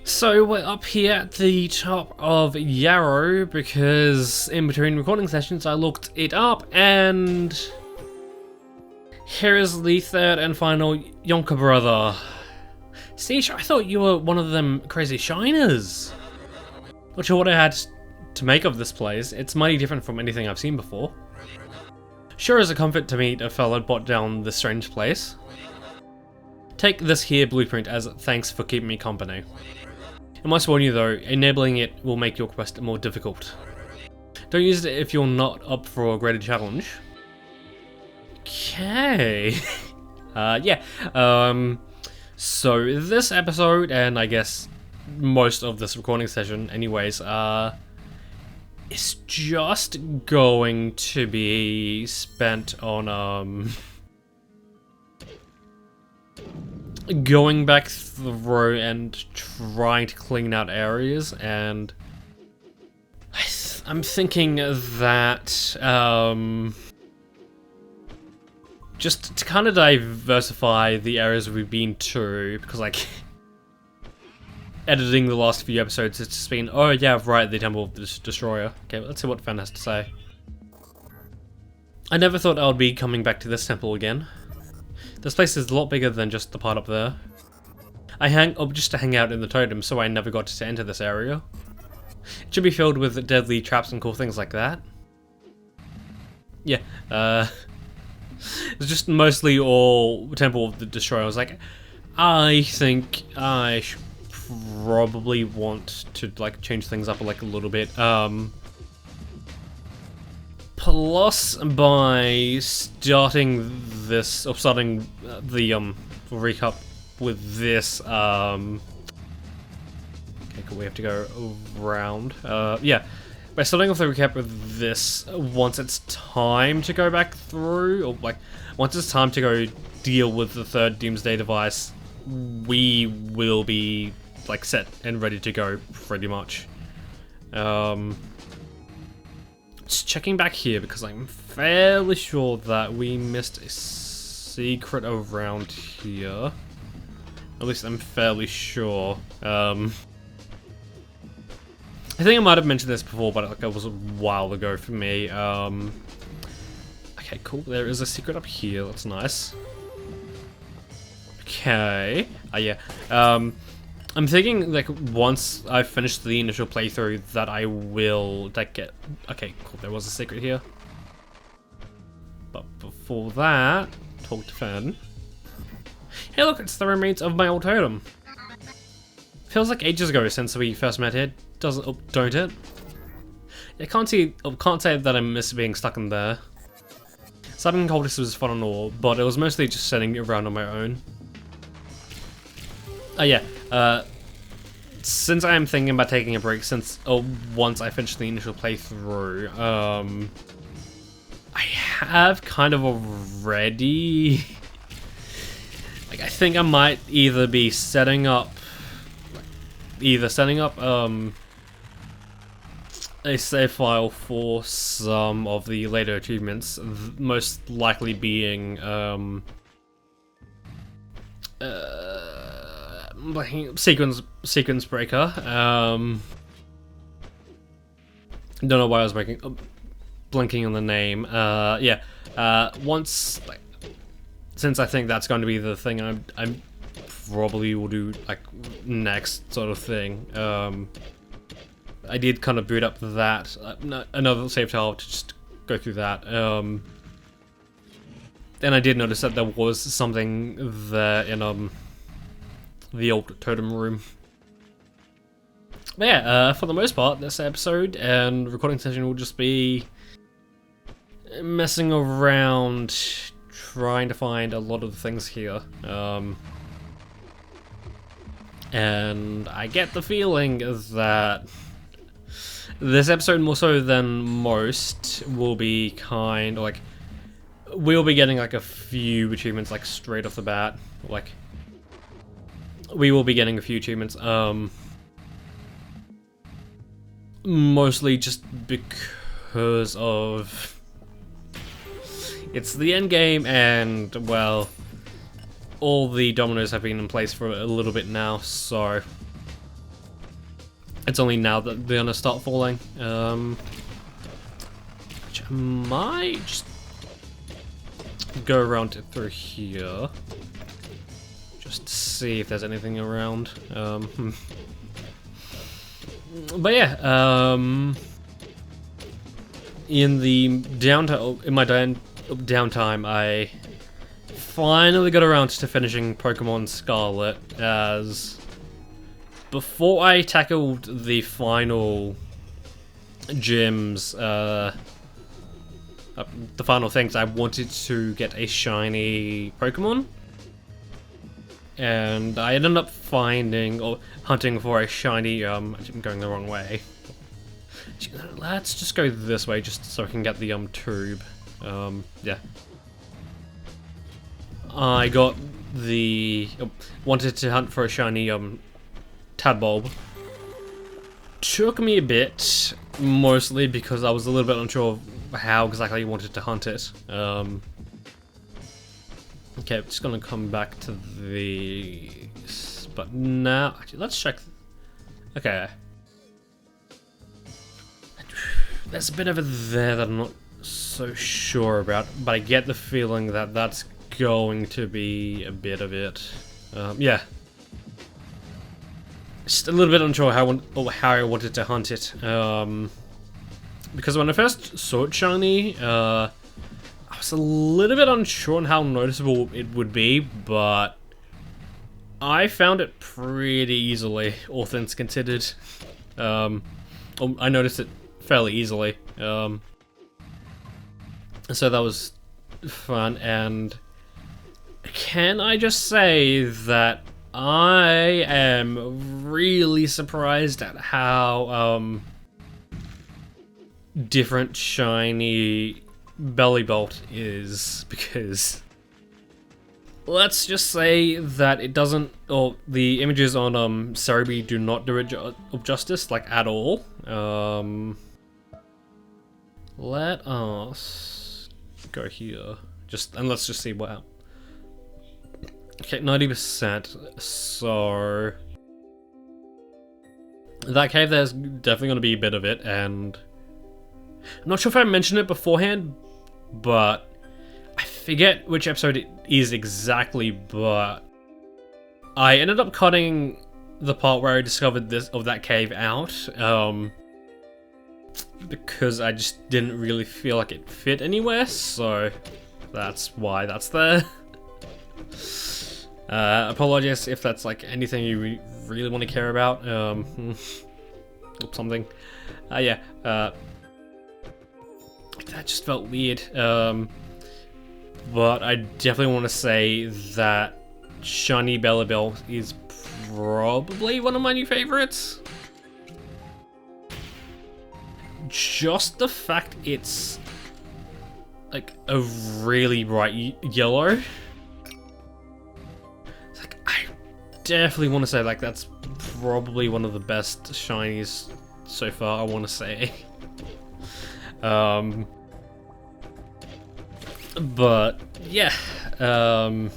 So we're up here at the top of Yarrow because in between recording sessions I looked it up and here is the third and final Yonker brother. Siege, I thought you were one of them crazy shiners. Not sure what I had to make of this place. It's mighty different from anything I've seen before. Sure is a comfort to meet a fellow bot down this strange place. Take this here blueprint as thanks for keeping me company. I must warn you though, enabling it will make your quest more difficult. Don't use it if you're not up for a greater challenge. Okay. So this episode, and I guess most of this recording session anyways, is just going to be spent on, going back through and trying to clean out areas, and I'm thinking that just to kind of diversify the areas we've been to, because like editing the last few episodes it's just been, oh yeah, right, the Temple of the Destroyer. Okay, let's see what Fen has to say. I never thought I would be coming back to this temple again. This place is a lot bigger than just the part up there. I hang up just to hang out in the totem, so I never got to enter this area. It should be filled with deadly traps and cool things like that. Yeah, it's just mostly all Temple of the Destroyer. I was like, I think I should probably want to like change things up like a little bit. Plus, by starting this, or starting the recap with this, okay, cool, we have to go around. Yeah, by starting off the recap with this, once it's time to go back through, or like, once it's time to go deal with the third Doomsday device, we will be like set and ready to go pretty much. Just checking back here because I'm fairly sure that we missed a secret around here. At least I'm fairly sure. I think I might have mentioned this before, but like, it was a while ago for me. Okay, cool. There is a secret up here. That's nice. Okay. Yeah. I'm thinking like once I finish the initial playthrough that I will like get. Okay, cool. There was a secret here, but before that, talk to Fen. Hey, look! It's the remains of my old totem. Feels like ages ago since we first met here. Doesn't? Oh, don't it? I can't say that I miss being stuck in there. Subbing cultists was fun and all, but it was mostly just sitting around on my own. Oh yeah, since I am thinking about taking a break since, once I finish the initial playthrough, I have kind of already, like, I think I might either be setting up, a save file for some of the later achievements, most likely being, sequence breaker. Don't know why I was blinking on the name. Yeah. Once, like, since I think that's going to be the thing I probably will do like next sort of thing. I did kind of boot up that another save file to just go through that. And I did notice that there was something there in the old totem room. But yeah, for the most part, this episode and recording session will just be messing around, trying to find a lot of the things here. And I get the feeling that this episode, more so than most, will be kind of like, we'll be getting like a few achievements like straight off the bat. Like, we will be getting a few achievements, mostly just because of it's the end game, and well, all the dominoes have been in place for a little bit now, so it's only now that they're gonna start falling. Which I might just go around it through here, just to see if there's anything around. But yeah, in my downtime, I finally got around to finishing Pokemon Scarlet, as before I tackled the final gyms, the final things, I wanted to get a shiny Pokemon. And I ended up finding, or hunting for a shiny, I'm going the wrong way. Let's just go this way, just so I can get the, tube. Yeah. I got the, wanted to hunt for a shiny, Tadbulb. Took me a bit, mostly because I was a little bit unsure of how exactly I wanted to hunt it. Okay, I'm just gonna come back to these, but now, actually, let's check. Okay. There's a bit over there that I'm not so sure about, but I get the feeling that that's going to be a bit of it. Yeah. Just a little bit unsure how I wanted to hunt it. Because when I first saw it shiny, I was a little bit unsure on how noticeable it would be, but I found it pretty easily, all things considered. I noticed it fairly easily. So that was fun, and can I just say that I am really surprised at how different shiny Bellibolt is, because let's just say that it doesn't, or the images on Cerebi do not do it justice, like, at all. Let us go here, and let's just see what. Okay, 90%. So that cave, there's definitely going to be a bit of it, and I'm not sure if I mentioned it beforehand, but I forget which episode it is exactly, but I ended up cutting the part where I discovered that cave out, because I just didn't really feel like it fit anywhere, so that's why that's there. Apologies if that's like anything you really want to care about, or something. Yeah, that just felt weird. But I definitely want to say that Shiny Bellibolt is probably one of my new favorites. Just the fact it's like a really bright yellow. It's like, I definitely want to say like that's probably one of the best shinies so far, I want to say. But yeah, so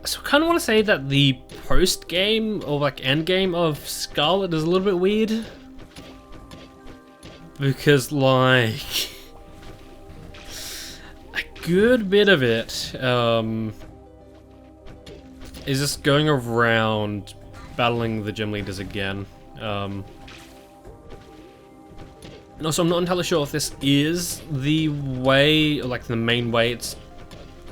I kind of want to say that the post game or like end game of Scarlet is a little bit weird, because like a good bit of it is just going around battling the gym leaders again. And also, I'm not entirely sure if this is the way, or like the main way it's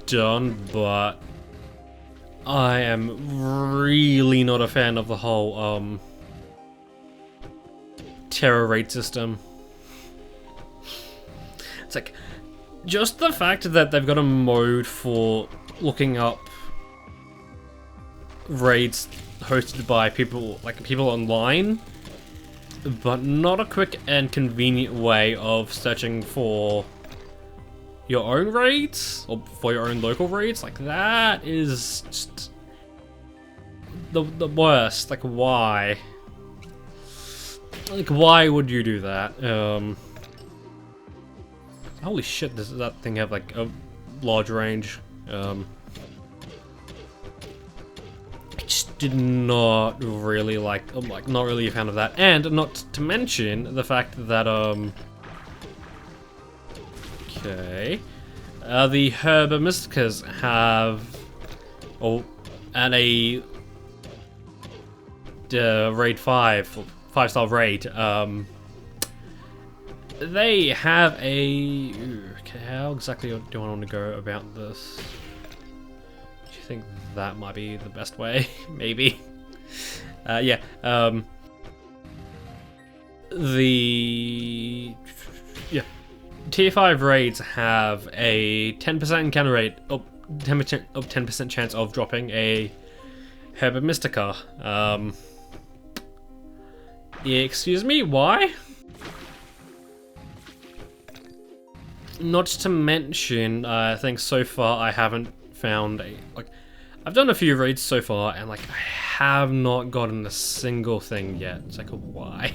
done, but I am really not a fan of the whole terror raid system. It's like, just the fact that they've got a mode for looking up raids hosted by people, like people online, but not a quick and convenient way of searching for your own raids, or for your own local raids. Like, that is just the worst. Like, why? Like, why would you do that? Holy shit, does that thing have like a large range? I just did not really like, I'm like not really a fan of that, and not to mention the fact that okay, the Herba Mysticas have and a raid 5-star raid. They have a. Okay, how exactly do I want to go about this? Do you think that might be the best way? Maybe. Yeah. Tier 5 raids have a 10% encounter rate, 10% chance of dropping a Herba Mystica. Yeah, excuse me, why? Not to mention, I think so far I haven't found a, like, I've done a few raids so far, and like, I have not gotten a single thing yet. It's like, why?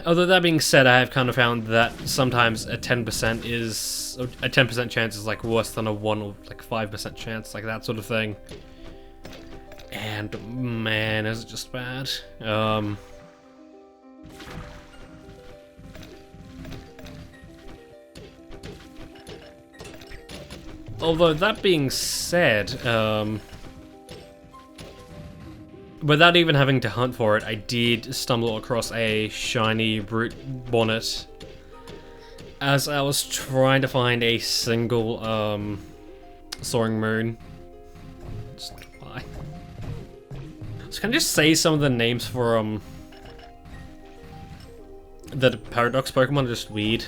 Although that being said, I have kind of found that sometimes a 10% chance is like worse than a 1 or like 5% chance, like that sort of thing. And man, is it just bad. Although that being said, without even having to hunt for it, I did stumble across a shiny Brute Bonnet as I was trying to find a single Soaring Moon. Just why? So can I just say some of the names for the Paradox Pokemon are just weird.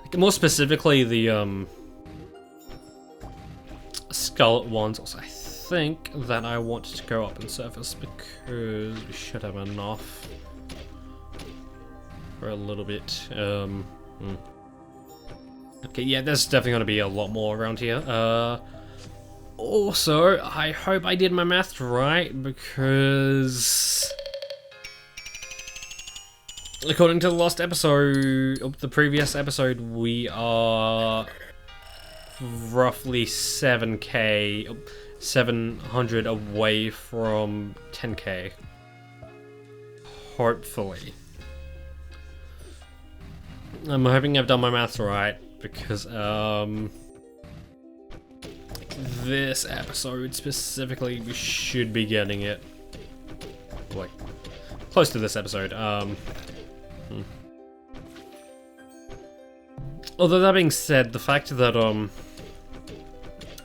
Like, more specifically the Scarlet ones. Also, I think that I want to go up in surface because we should have enough for a little bit. Okay, yeah, there's definitely going to be a lot more around here. Also, I hope I did my math right, because according to the last episode, the previous episode, we are roughly 700 away from 10k. Hopefully. I'm hoping I've done my maths right, because this episode specifically, we should be getting it like close to this episode. Although that being said, the fact that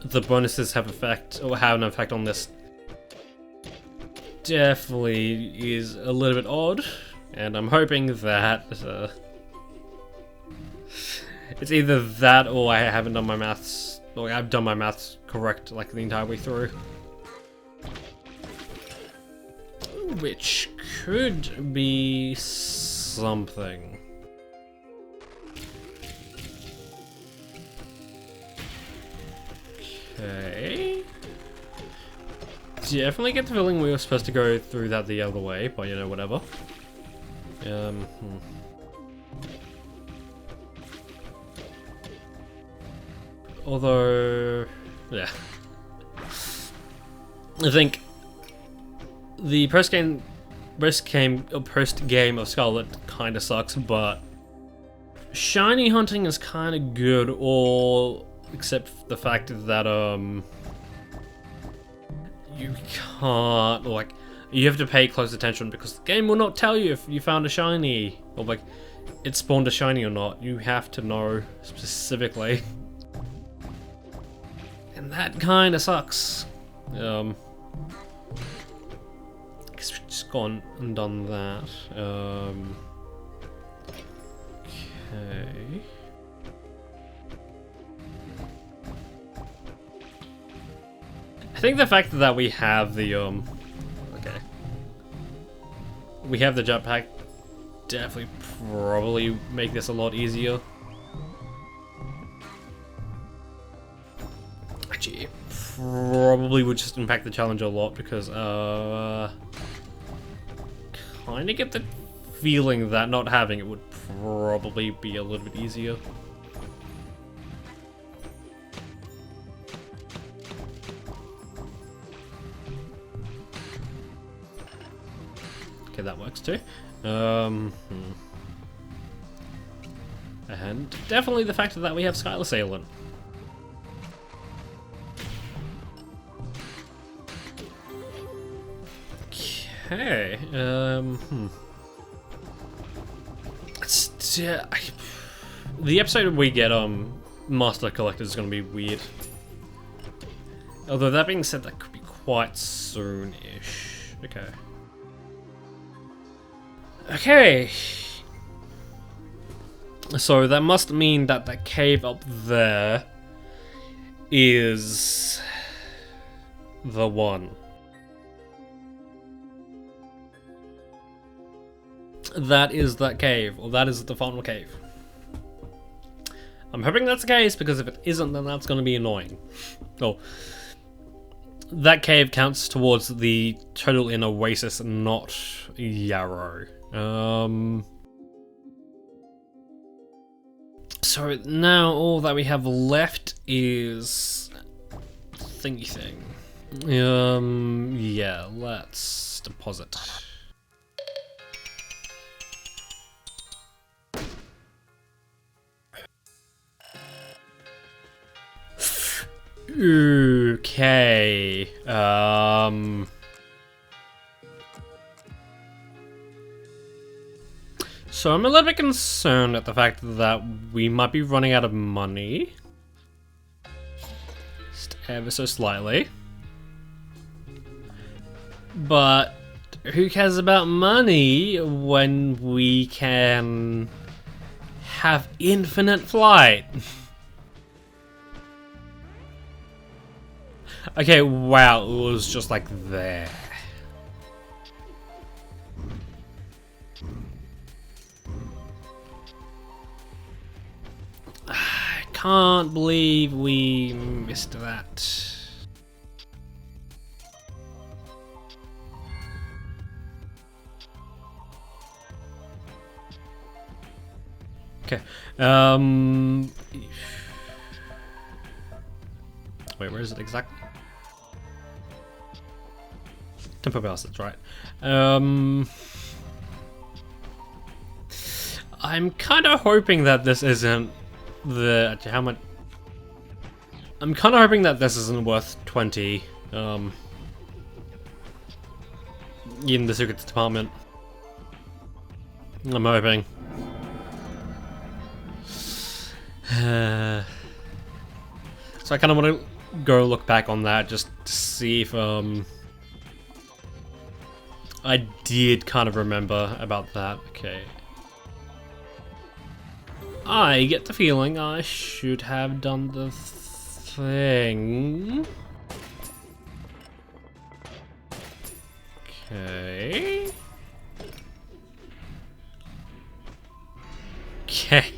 the bonuses have an effect on this definitely is a little bit odd, and I'm hoping that it's either that or I haven't done my maths, or I've done my maths correct like the entire way through. Which could be something. Okay. Definitely get the feeling we were supposed to go through that the other way, but you know, whatever. Although, yeah. I think the post game of Scarlet kind of sucks, but shiny hunting is kind of good, all except the fact that you can't, like, you have to pay close attention because the game will not tell you if you found a shiny, or like it spawned a shiny or not. You have to know specifically, and that kind of sucks. Guess we've just gone and done that. Okay. I think the fact that we have the we have the jetpack definitely probably make this a lot easier. Actually, it probably would just impact the challenge a lot because kind of get the feeling that not having it would probably be a little bit easier. Okay, that works too. And definitely the fact that we have Skylar Assailant. Okay, the episode we get Master Collector is going to be weird. Although that being said, that could be quite soon-ish. Okay. Okay. So that must mean that that cave up there is the one. That is that cave, or that is the final cave. I'm hoping that's the case, because if it isn't, then that's going to be annoying. Oh, that cave counts towards the total in Oasis, not Yarrow. So now all that we have left is thingy thing. Yeah, let's deposit. Okay. So I'm a little bit concerned at the fact that we might be running out of money. Just ever so slightly. But who cares about money when we can have infinite flight? Okay, wow, it was just like there. I can't believe we missed that. Okay, wait, where is it exactly? Tempo Bastards, right. I'm kind of hoping that this isn't the... how much... I'm kind of hoping that this isn't worth 20 in the secrets department. I'm hoping. So I kind of want to go look back on that just to see if I did kind of remember about that. Okay. I get the feeling I should have done the thing. Okay. Okay.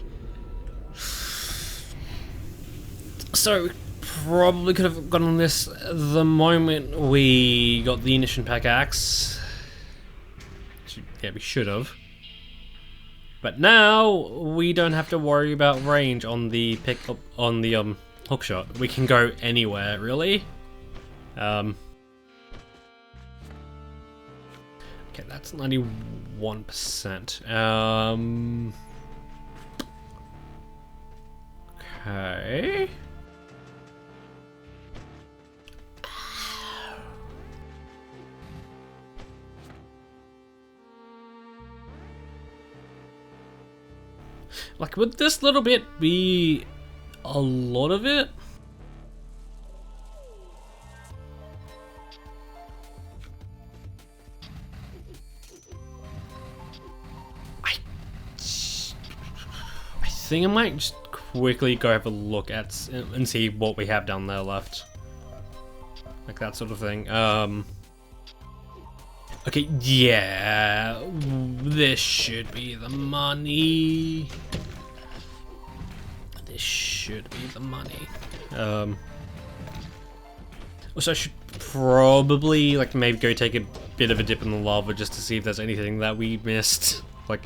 So, probably could have gotten this the moment we got the Ignition Pack Axe. Yeah, we should have. But now we don't have to worry about range on the pickup on the hookshot. We can go anywhere, really. Okay, that's 91%. Okay. Like, would this little bit be a lot of it? I think I might just quickly go have a look at and see what we have down there left. Like that sort of thing. Okay, yeah, this should be the money. This should be the money. Also, I should probably, like, maybe go take a bit of a dip in the lava just to see if there's anything that we missed. Like,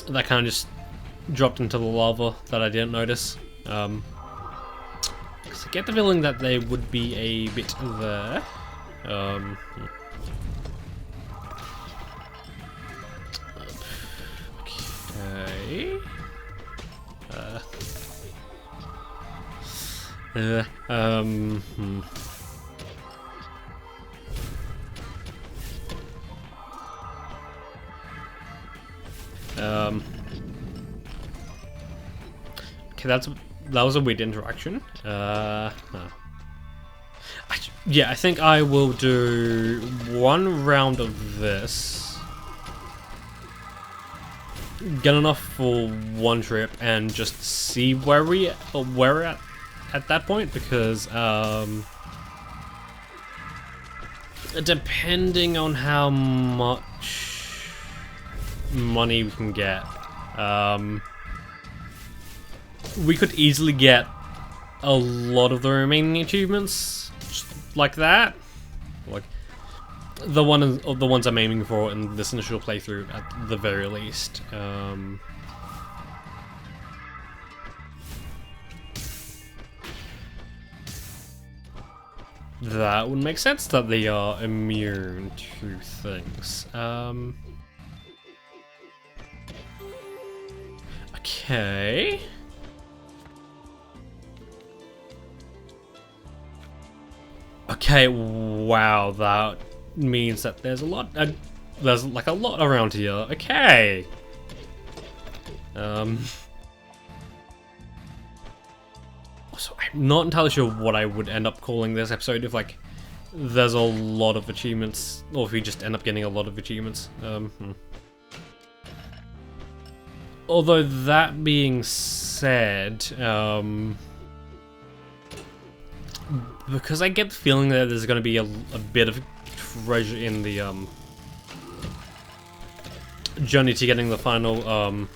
that kind of just dropped into the lava that I didn't notice. 'Cause I get the feeling that they would be a bit there. Okay. Okay, that was a weird interaction. Yeah, I think I will do one round of this. Get enough for one trip and just see where we're at that point, because depending on how much money we can get, we could easily get a lot of the remaining achievements just like that. Like the ones I'm aiming for in this initial playthrough, at the very least. That would make sense that they are immune to things. Okay. Okay, wow, that means that there's a lot, there's like a lot around here. Okay. So I'm not entirely sure what I would end up calling this episode if, like, there's a lot of achievements, or if we just end up getting a lot of achievements. Although that being said, because I get the feeling that there's going to be a bit of treasure in the journey to getting the final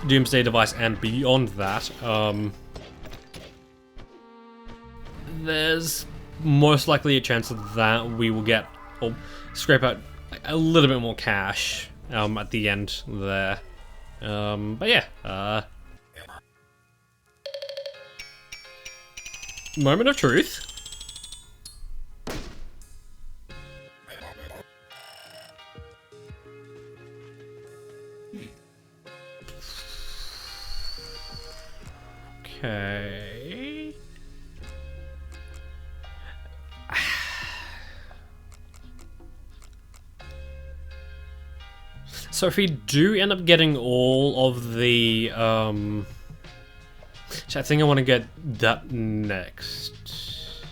Doomsday device and beyond that, there's most likely a chance that we will get, or scrape out a little bit more cash at the end there. But yeah, moment of truth. Okay. So if we do end up getting all of the, I think I want to get that next.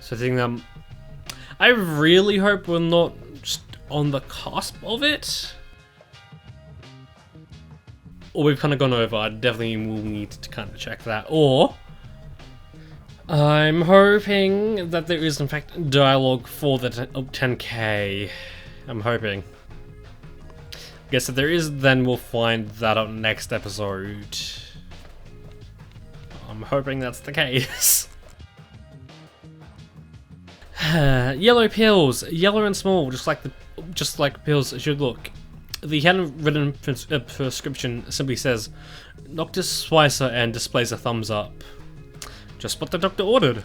So I think I really hope we're not just on the cusp of it. Or we've kind of gone over. I definitely will need to kind of check that. Or I'm hoping that there is in fact dialogue for the 10K. I'm hoping. I guess if there is, then we'll find that out next episode. I'm hoping that's the case. Yellow pills, yellow and small, just like pills should look. The handwritten prescription simply says, Dr. Swicer, and displays a thumbs up. Just what the doctor ordered.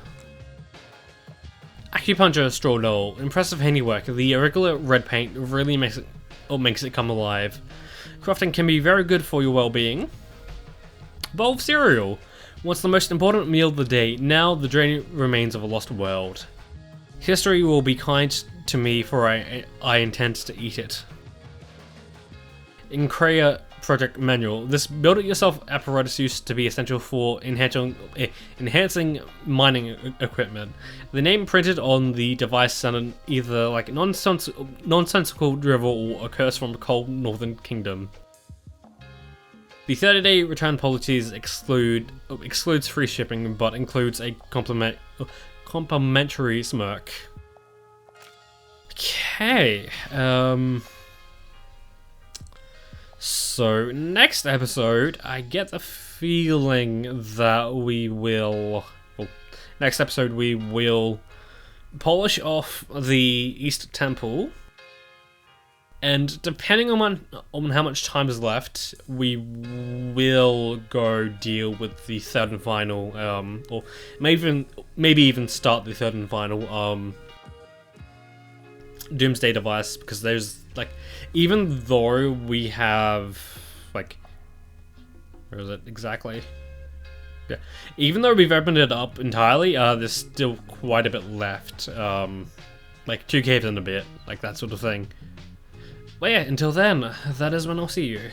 Acupuncture straw doll, impressive handiwork. The irregular red paint really makes it come alive. Crafting can be very good for your well-being. Bowl of cereal. What's the most important meal of the day? Now the drained remains of a lost world. History will be kind to me, for I intend to eat it. Increa project manual. This build-it-yourself apparatus used to be essential for enhancing mining equipment. The name printed on the device sounded either like nonsensical drivel or a curse from the cold northern kingdom. The 30-day return policies excludes free shipping, but includes a complimentary smirk. Okay, so next episode, I get the feeling that we will polish off the East Temple, and depending on how much time is left, we will go deal with the third and final, or maybe even start the third and final Doomsday device, because there's like, even though we have, like, where is it exactly? Yeah, even though we've opened it up entirely, there's still quite a bit left. Like 2 caves and a bit, like that sort of thing. Well, yeah, until then, that is when I'll see you.